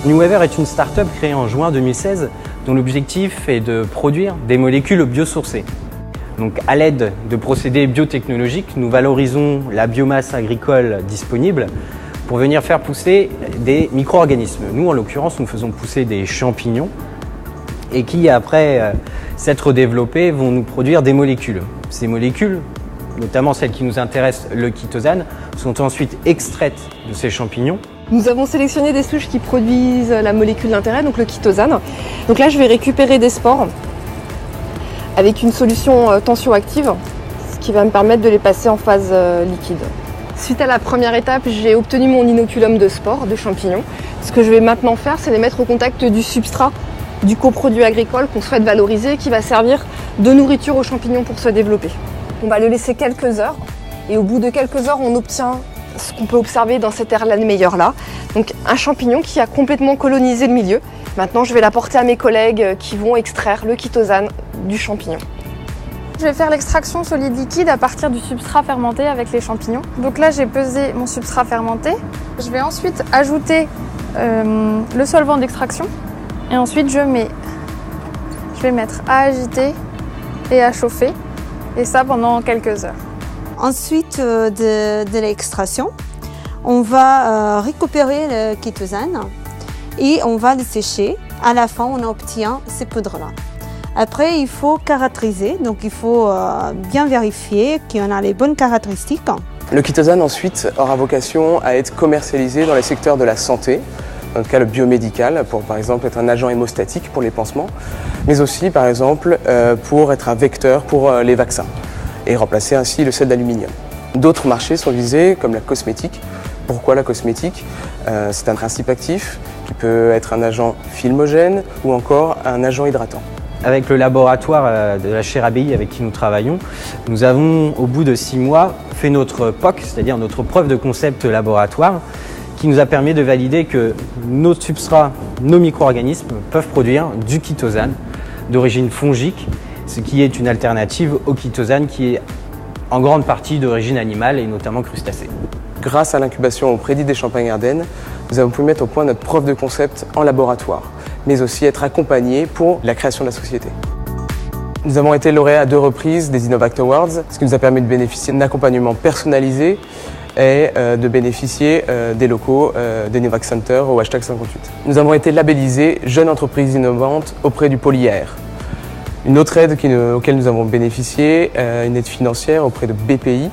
Newever est une start-up créée en juin 2016 dont l'objectif est de produire des molécules biosourcées. Donc, à l'aide de procédés biotechnologiques, nous valorisons la biomasse agricole disponible pour venir faire pousser des micro-organismes. Nous, en l'occurrence, nous faisons pousser des champignons et qui, après s'être développés, vont nous produire des molécules. Ces molécules, notamment celles qui nous intéressent, le chitosane, sont ensuite extraites de ces champignons. Nous avons sélectionné des souches qui produisent la molécule d'intérêt, donc le chitosane. Donc là, je vais récupérer des spores avec une solution tensioactive, ce qui va me permettre de les passer en phase liquide. Suite à la première étape, j'ai obtenu mon inoculum de spores, de champignons. Ce que je vais maintenant faire, c'est les mettre au contact du substrat du coproduit agricole qu'on souhaite valoriser, qui va servir de nourriture aux champignons pour se développer. On va le laisser quelques heures et au bout de quelques heures, on obtient ce qu'on peut observer dans cette Erlenmeyer meilleure là. Donc un champignon qui a complètement colonisé le milieu. Maintenant, je vais l'apporter à mes collègues qui vont extraire le chitosane du champignon. Je vais faire l'extraction solide liquide à partir du substrat fermenté avec les champignons. Donc là, j'ai pesé mon substrat fermenté. Je vais ensuite ajouter le solvant d'extraction. Et ensuite, je vais mettre à agiter et à chauffer. Et ça pendant quelques heures. Ensuite de l'extraction, on va récupérer le chitosane et on va le sécher. À la fin, on obtient ces poudres-là. Après, il faut caractériser, donc il faut bien vérifier qu'on a les bonnes caractéristiques. Le chitosane ensuite aura vocation à être commercialisé dans les secteurs de la santé, dans le cas le biomédical, pour par exemple être un agent hémostatique pour les pansements, mais aussi par exemple pour être un vecteur pour les vaccins et remplacer ainsi le sel d'aluminium. D'autres marchés sont visés comme la cosmétique. Pourquoi la cosmétique? C'est un principe actif qui peut être un agent filmogène ou encore un agent hydratant. Avec le laboratoire de la chaire ABI avec qui nous travaillons, nous avons au bout de 6 mois fait notre POC, c'est-à-dire notre preuve de concept laboratoire, qui nous a permis de valider que nos substrats, nos micro-organismes peuvent produire du chitosane d'origine fongique, ce qui est une alternative au chitosane qui est en grande partie d'origine animale et notamment crustacée. Grâce à l'incubation au Prédit des Champagne-Ardenne, nous avons pu mettre au point notre preuve de concept en laboratoire, mais aussi être accompagnés pour la création de la société. Nous avons été lauréats à 2 reprises des Innovact Awards, ce qui nous a permis de bénéficier d'un accompagnement personnalisé et de bénéficier des locaux des Innovact Center au #58. Nous avons été labellisés Jeune entreprise innovante auprès du Polyair. Une autre aide auquel nous avons bénéficié, une aide financière auprès de BPI.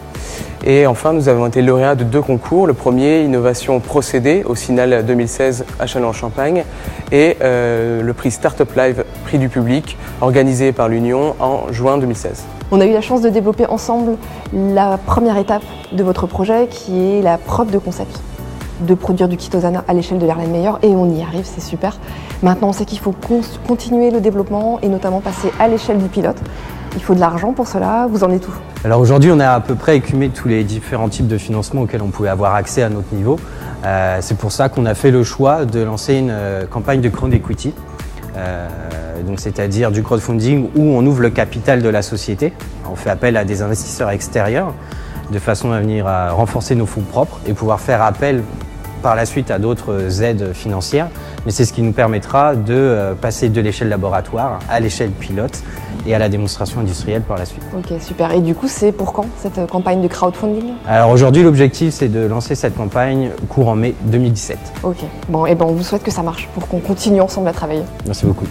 Et enfin, nous avons été lauréats de 2 concours. Le premier, Innovation Procédé, au CINAL 2016 à Châlons-en-Champagne. Et le prix Startup Live, prix du public, organisé par l'Union en juin 2016. On a eu la chance de développer ensemble la première étape de votre projet, qui est la preuve de concept, de produire du chitosane à l'échelle de l'Erlenmeyer, et on y arrive, c'est super. Maintenant, on sait qu'il faut continuer le développement et notamment passer à l'échelle du pilote. Il faut de l'argent pour cela, vous en êtes où? Alors aujourd'hui, on a à peu près écumé tous les différents types de financements auxquels on pouvait avoir accès à notre niveau. C'est pour ça qu'on a fait le choix de lancer une campagne de crowd equity, donc c'est-à-dire du crowdfunding où on ouvre le capital de la société. On fait appel à des investisseurs extérieurs de façon à venir à renforcer nos fonds propres et pouvoir faire appel par la suite à d'autres aides financières. Mais c'est ce qui nous permettra de passer de l'échelle laboratoire à l'échelle pilote et à la démonstration industrielle par la suite. Ok, super. Et du coup, c'est pour quand cette campagne de crowdfunding? Alors aujourd'hui, l'objectif, c'est de lancer cette campagne courant mai 2017. Ok. Bon, et ben on vous souhaite que ça marche pour qu'on continue ensemble à travailler. Merci beaucoup.